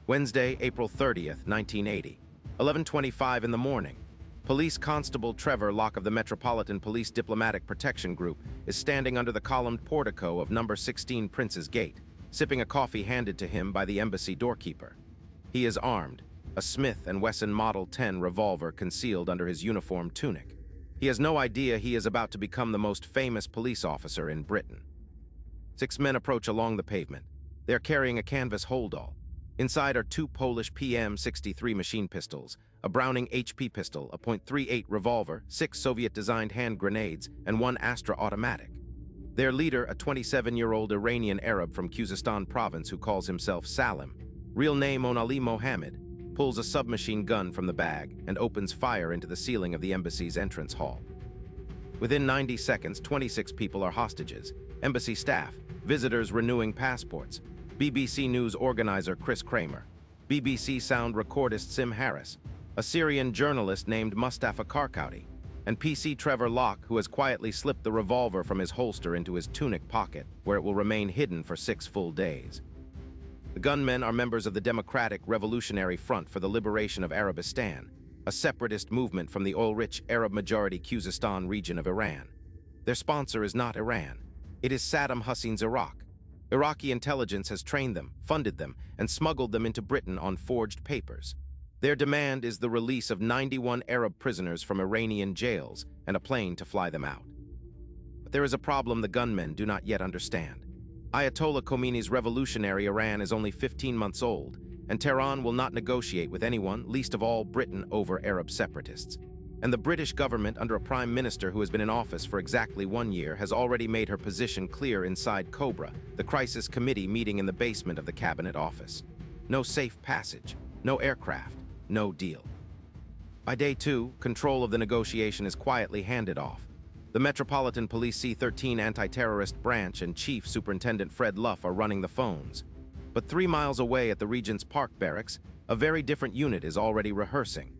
Wednesday, April 30th, 1980, 11:25 in the morning. Police Constable Trevor Locke of the Metropolitan Police Diplomatic Protection Group is standing under the columned portico of number 16 Prince's Gate, sipping a coffee handed to him by the embassy doorkeeper. He is armed, a Smith & Wesson Model 10 revolver concealed under his uniform tunic. He has no idea he is about to become the most famous police officer in Britain. 6 men approach along the pavement. They are carrying a canvas holdall. Inside are 2 Polish PM-63 machine pistols, a Browning HP pistol, a .38 revolver, 6 Soviet-designed hand grenades, and 1 Astra automatic. Their leader, a 27-year-old Iranian Arab from Khuzestan province who calls himself Salim, real name Onali Mohammed, pulls a submachine gun from the bag and opens fire into the ceiling of the embassy's entrance hall. Within 90 seconds, 26 people are hostages, embassy staff, visitors renewing passports, BBC News organizer Chris Kramer, BBC sound recordist Sim Harris, a Syrian journalist named Mustafa Karkouti, and PC Trevor Locke, who has quietly slipped the revolver from his holster into his tunic pocket, where it will remain hidden for 6 full days. The gunmen are members of the Democratic Revolutionary Front for the Liberation of Arabistan, a separatist movement from the oil-rich Arab-majority Khuzestan region of Iran. Their sponsor is not Iran. It is Saddam Hussein's Iraq. Iraqi intelligence has trained them, funded them, and smuggled them into Britain on forged papers. Their demand is the release of 91 Arab prisoners from Iranian jails and a plane to fly them out. But there is a problem the gunmen do not yet understand. Ayatollah Khomeini's revolutionary Iran is only 15 months old, and Tehran will not negotiate with anyone, least of all Britain, over Arab separatists. And the British government, under a prime minister who has been in office for exactly 1 year, has already made her position clear inside Cobra, the crisis committee meeting in the basement of the cabinet office. No safe passage, no aircraft, no deal. By day 2, control of the negotiation is quietly handed off. The Metropolitan Police C-13 Anti-Terrorist Branch and Chief Superintendent Fred Luff are running the phones. But 3 miles away at the Regent's Park Barracks, a very different unit is already rehearsing.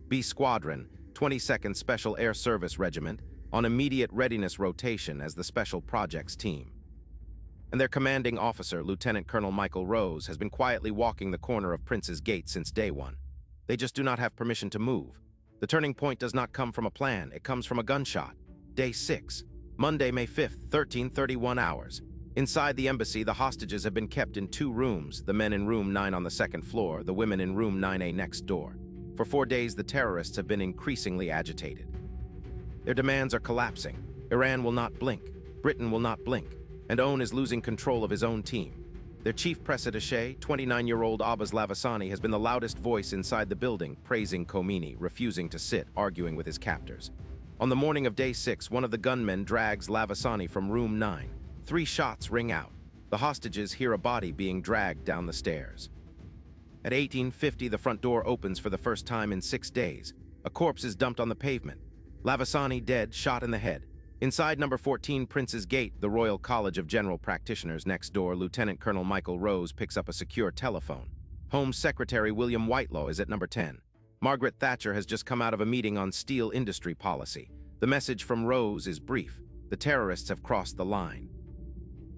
B Squadron, 22nd Special Air Service Regiment, on immediate readiness rotation as the Special Projects Team. And their commanding officer, Lieutenant Colonel Michael Rose, has been quietly walking the corner of Prince's Gate since day 1. They just do not have permission to move. The turning point does not come from a plan, it comes from a gunshot. Day 6, Monday, May 5th, 13:31 hours. Inside the embassy, the hostages have been kept in 2 rooms, the men in room 9 on the 2nd floor, the women in room 9A next door. For 4 days, the terrorists have been increasingly agitated. Their demands are collapsing. Iran will not blink. Britain will not blink. And OWN is losing control of his own team. Their chief press attaché, 29-year-old Abbas Lavasani, has been the loudest voice inside the building, praising Khomeini, refusing to sit, arguing with his captors. On the morning of day 6, one of the gunmen drags Lavasani from room 9. 3 shots ring out. The hostages hear a body being dragged down the stairs. At 18:50, the front door opens for the first time in 6 days. A corpse is dumped on the pavement. Lavasani dead, shot in the head. Inside number 14 Prince's Gate, the Royal College of General Practitioners next door, Lieutenant Colonel Michael Rose picks up a secure telephone. Home Secretary William Whitelaw is at number 10. Margaret Thatcher has just come out of a meeting on steel industry policy. The message from Rose is brief. The terrorists have crossed the line.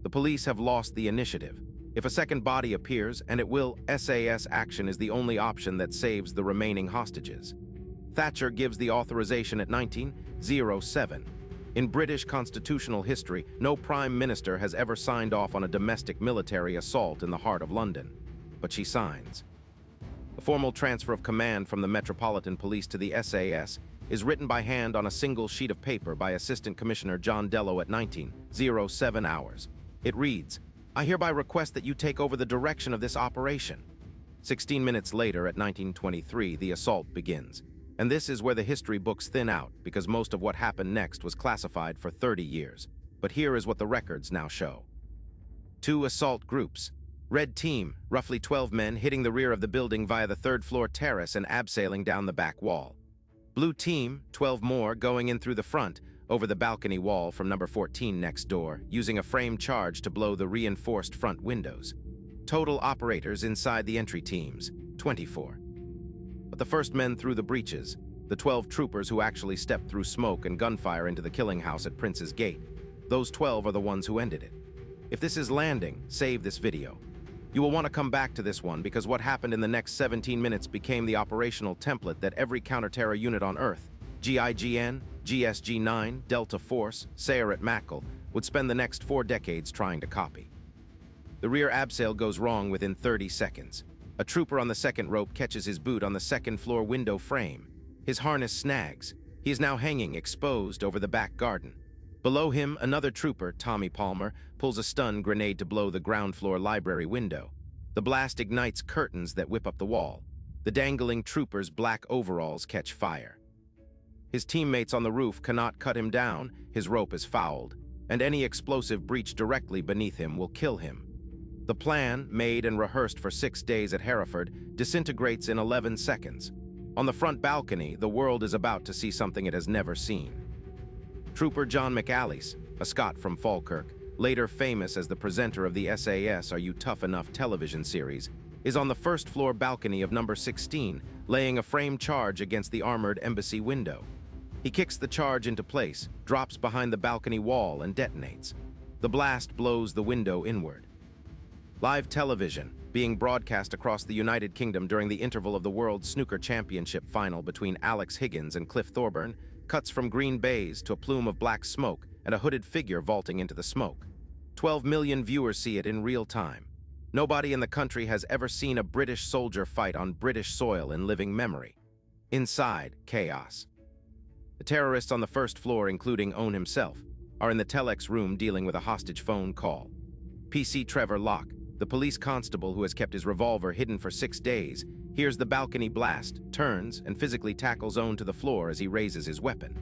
The police have lost the initiative. If a second body appears, and it will, SAS action is the only option that saves the remaining hostages. Thatcher gives the authorization at 1907. In British constitutional history, no prime minister has ever signed off on a domestic military assault in the heart of London. But she signs. The formal transfer of command from the Metropolitan Police to the SAS is written by hand on a single sheet of paper by Assistant Commissioner John Dello at 19:07 hours. It reads, "I hereby request that you take over the direction of this operation." 16 minutes later, at 19:23, the assault begins. And this is where the history books thin out, because most of what happened next was classified for 30 years. But here is what the records now show. 2 assault groups. Red team, roughly 12 men hitting the rear of the building via the 3rd-floor terrace and abseiling down the back wall. Blue team, 12 more, going in through the front, over the balcony wall from number 14 next door, using a frame charge to blow the reinforced front windows. Total operators inside the entry teams, 24. But the first men through the breaches, the 12 troopers who actually stepped through smoke and gunfire into the killing house at Prince's Gate, those 12 are the ones who ended it. If this is landing, save this video. You will want to come back to this one because what happened in the next 17 minutes became the operational template that every counter-terror unit on Earth, GIGN, GSG-9, Delta Force, Sayeret Matkal, would spend the next 4 decades trying to copy. The rear abseil goes wrong within 30 seconds. A trooper on the second rope catches his boot on the second-floor window frame. His harness snags. He is now hanging, exposed, over the back garden. Below him, another trooper, Tommy Palmer, pulls a stun grenade to blow the ground-floor library window. The blast ignites curtains that whip up the wall. The dangling trooper's black overalls catch fire. His teammates on the roof cannot cut him down, his rope is fouled, and any explosive breach directly beneath him will kill him. The plan, made and rehearsed for 6 days at Hereford, disintegrates in 11 seconds. On the front balcony, the world is about to see something it has never seen. Trooper John McAleese, a Scot from Falkirk, later famous as the presenter of the SAS Are You Tough Enough television series, is on the first-floor balcony of number 16, laying a framed charge against the armored embassy window. He kicks the charge into place, drops behind the balcony wall, and detonates. The blast blows the window inward. Live television, being broadcast across the United Kingdom during the interval of the World Snooker Championship final between Alex Higgins and Cliff Thorburn, cuts from green baize to a plume of black smoke and a hooded figure vaulting into the smoke. 12 million viewers see it in real time. Nobody in the country has ever seen a British soldier fight on British soil in living memory. Inside, chaos. The terrorists on the first floor, including Owen himself, are in the telex room dealing with a hostage phone call. PC Trevor Locke, the police constable who has kept his revolver hidden for 6 days, hears the balcony blast, turns, and physically tackles Owen to the floor as he raises his weapon.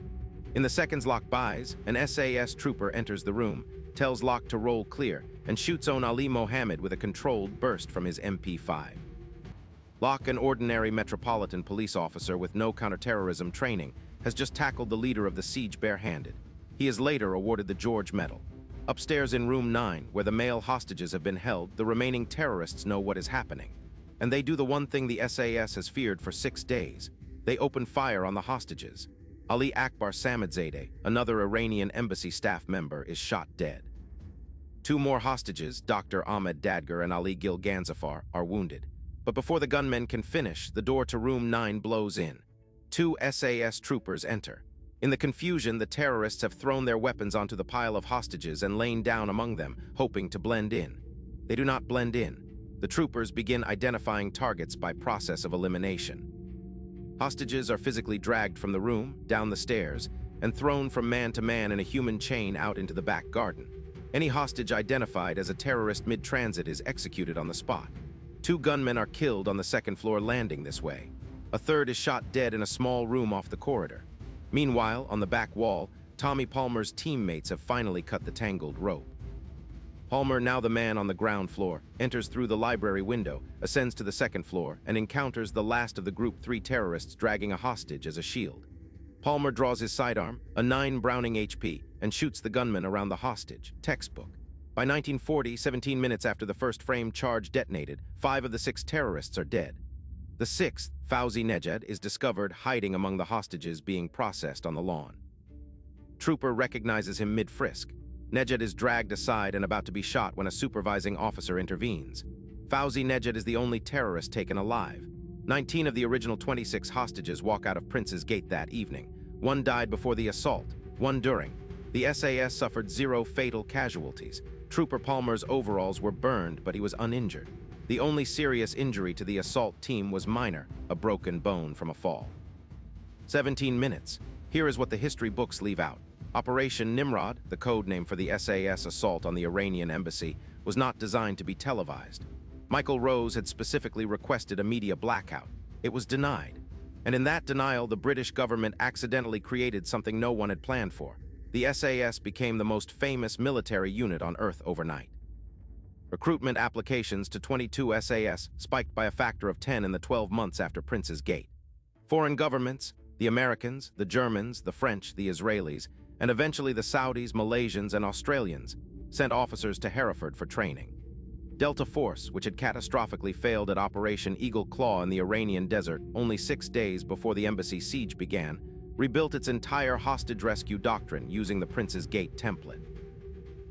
In the seconds Locke buys, an SAS trooper enters the room, tells Locke to roll clear, and shoots Owen Ali Mohammed with a controlled burst from his MP5. Locke, an ordinary Metropolitan Police officer with no counterterrorism training, has just tackled the leader of the siege barehanded. He is later awarded the George Medal. Upstairs in room 9, where the male hostages have been held, the remaining terrorists know what is happening. And they do the one thing the SAS has feared for 6 days. They open fire on the hostages. Ali Akbar Samidzadeh, another Iranian embassy staff member, is shot dead. 2 more hostages, Dr. Ahmed Dadgar and Ali Gil-Ganzafar, are wounded. But before the gunmen can finish, the door to room 9 blows in. 2 SAS troopers enter. In the confusion, the terrorists have thrown their weapons onto the pile of hostages and lain down among them, hoping to blend in. They do not blend in. The troopers begin identifying targets by process of elimination. Hostages are physically dragged from the room, down the stairs, and thrown from man to man in a human chain out into the back garden. Any hostage identified as a terrorist mid-transit is executed on the spot. 2 gunmen are killed on the second-floor landing this way. A third is shot dead in a small room off the corridor. Meanwhile, on the back wall, Tommy Palmer's teammates have finally cut the tangled rope. Palmer, now the man on the ground floor, enters through the library window, ascends to the second floor, and encounters the last of the Group 3 terrorists dragging a hostage as a shield. Palmer draws his sidearm, a 9 Browning HP, and shoots the gunman around the hostage. Textbook. By 1940, 17 minutes after the first framed charge detonated, 5 of the 6 terrorists are dead. The 6th, Fauzi Nejad, is discovered hiding among the hostages being processed on the lawn. Trooper recognizes him mid-frisk. Nejad is dragged aside and about to be shot when a supervising officer intervenes. Fauzi Nejad is the only terrorist taken alive. 19 of the original 26 hostages walk out of Prince's Gate that evening. 1 died before the assault, 1 during. The SAS suffered 0 fatal casualties. Trooper Palmer's overalls were burned, but he was uninjured. The only serious injury to the assault team was minor, a broken bone from a fall. 17 minutes. Here is what the history books leave out. Operation Nimrod, the code name for the SAS assault on the Iranian embassy, was not designed to be televised. Michael Rose had specifically requested a media blackout. It was denied. And in that denial, the British government accidentally created something no one had planned for. The SAS became the most famous military unit on Earth overnight. Recruitment applications to 22 SAS spiked by a factor of 10 in the 12 months after Prince's Gate. Foreign governments, the Americans, the Germans, the French, the Israelis, and eventually the Saudis, Malaysians, and Australians, sent officers to Hereford for training. Delta Force, which had catastrophically failed at Operation Eagle Claw in the Iranian desert only 6 days before the embassy siege began, rebuilt its entire hostage rescue doctrine using the Prince's Gate template.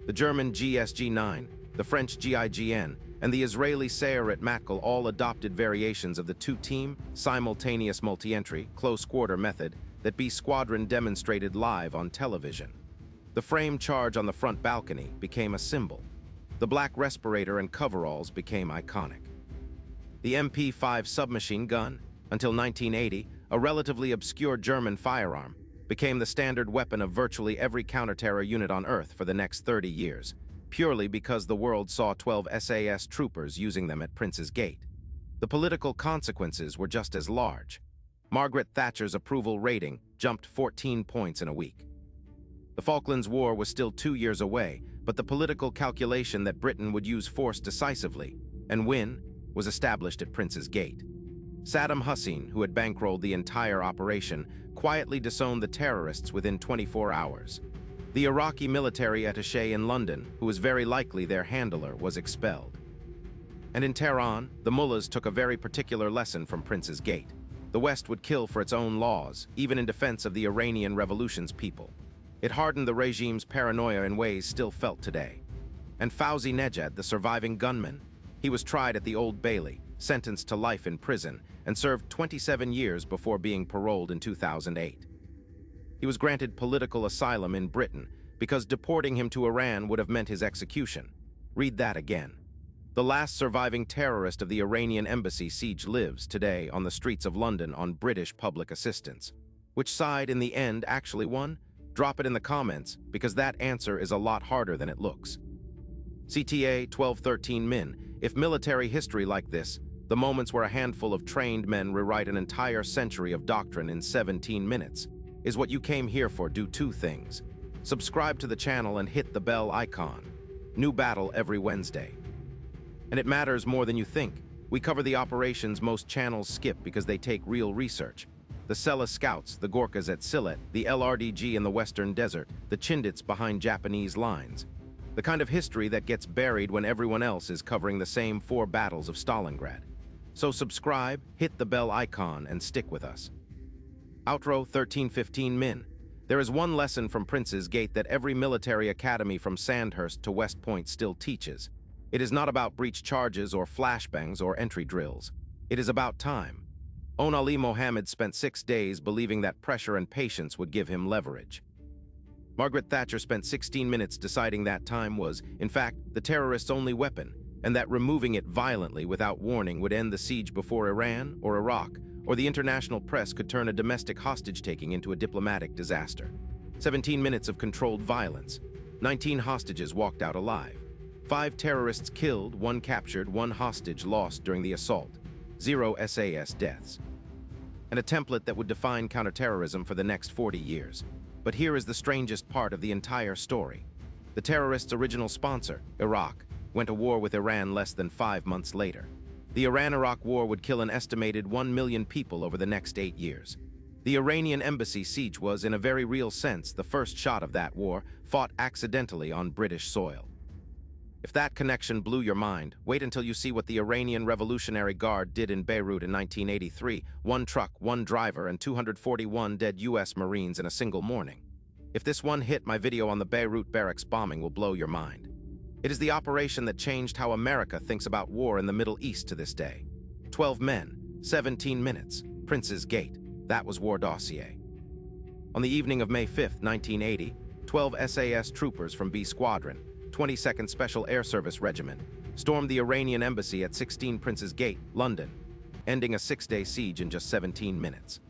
The German GSG-9, the French GIGN, and the Israeli Sayeret Matkal all adopted variations of the two-team, simultaneous multi-entry, close-quarter method that B Squadron demonstrated live on television. The frame charge on the front balcony became a symbol. The black respirator and coveralls became iconic. The MP5 submachine gun, until 1980, a relatively obscure German firearm, became the standard weapon of virtually every counter-terror unit on Earth for the next 30 years, purely because the world saw 12 SAS troopers using them at Prince's Gate. The political consequences were just as large. Margaret Thatcher's approval rating jumped 14 points in a week. The Falklands War was still 2 years away, but the political calculation that Britain would use force decisively and win was established at Prince's Gate. Saddam Hussein, who had bankrolled the entire operation, quietly disowned the terrorists within 24 hours. The Iraqi military attaché in London, who was very likely their handler, was expelled. And in Tehran, the mullahs took a very particular lesson from Prince's Gate. The West would kill for its own laws, even in defense of the Iranian Revolution's people. It hardened the regime's paranoia in ways still felt today. And Fauzi Nejad, the surviving gunman, he was tried at the Old Bailey, sentenced to life in prison, and served 27 years before being paroled in 2008. He was granted political asylum in Britain because deporting him to Iran would have meant his execution. Read that again. The last surviving terrorist of the Iranian embassy siege lives today on the streets of London on British public assistance. Which side in the end actually won? Drop it in the comments, because that answer is a lot harder than it looks. CTA 1213 Min. If military history like this, the moments where a handful of trained men rewrite an entire century of doctrine in 17 minutes, is what you came here for, do two things. Subscribe to the channel and hit the bell icon. New battle every Wednesday. And it matters more than you think. We cover the operations most channels skip because they take real research. The Sela Scouts, the Gorkhas at Sylhet, the LRDG in the Western Desert, the Chindits behind Japanese lines. The kind of history that gets buried when everyone else is covering the same 4 battles of Stalingrad. So subscribe, hit the bell icon, and stick with us. Outro 1315 Min. There is one lesson from Prince's Gate that every military academy from Sandhurst to West Point still teaches. It is not about breach charges or flashbangs or entry drills. It is about time. Ali Mohammed spent 6 days believing that pressure and patience would give him leverage. Margaret Thatcher spent 16 minutes deciding that time was, in fact, the terrorists' only weapon, and that removing it violently without warning would end the siege before Iran or Iraq, or the international press could turn a domestic hostage-taking into a diplomatic disaster. 17 minutes of controlled violence. 19 hostages walked out alive. 5 terrorists killed, 1 captured, 1 hostage lost during the assault. 0 SAS deaths. And a template that would define counterterrorism for the next 40 years. But here is the strangest part of the entire story. The terrorists' original sponsor, Iraq, went to war with Iran less than 5 months later. The Iran-Iraq war would kill an estimated 1 million people over the next 8 years. The Iranian embassy siege was, in a very real sense, the first shot of that war, fought accidentally on British soil. If that connection blew your mind, wait until you see what the Iranian Revolutionary Guard did in Beirut in 1983, 1 truck, 1 driver, and 241 dead U.S. Marines in a single morning. If this one hit, my video on the Beirut barracks bombing will blow your mind. It is the operation that changed how America thinks about war in the Middle East to this day. 12 men, 17 minutes, Prince's Gate. That was WarDossier. On the evening of May 5, 1980, 12 SAS troopers from B Squadron, 22nd Special Air Service Regiment, stormed the Iranian embassy at 16 Prince's Gate, London, ending a 6-day siege in just 17 minutes.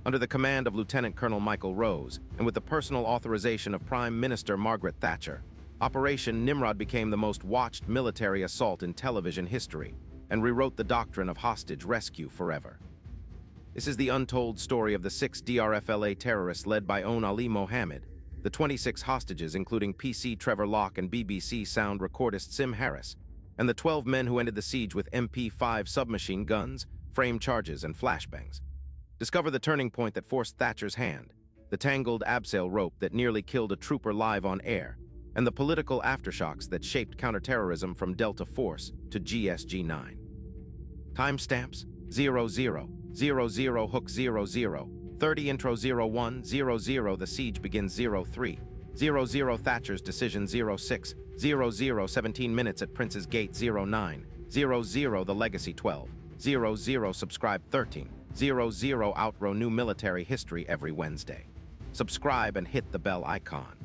Under the command of Lieutenant Colonel Michael Rose, and with the personal authorization of Prime Minister Margaret Thatcher, Operation Nimrod became the most watched military assault in television history, and rewrote the doctrine of hostage rescue forever. This is the untold story of the 6 DRFLA terrorists led by Ali Mohammed, the 26 hostages including PC Trevor Locke and BBC sound recordist Sim Harris, and the 12 men who ended the siege with MP5 submachine guns, frame charges, and flashbangs. Discover the turning point that forced Thatcher's hand, the tangled abseil rope that nearly killed a trooper live on air, and the political aftershocks that shaped counterterrorism from Delta Force to GSG-9. Timestamps 0000 hook 00 30 intro 0100 the siege begins 03 00 Thatcher's decision 06 00 17 minutes at Prince's Gate 09 00 The Legacy 12, 00 Subscribe 13, 00 Outro New Military History every Wednesday. Subscribe and hit the bell icon.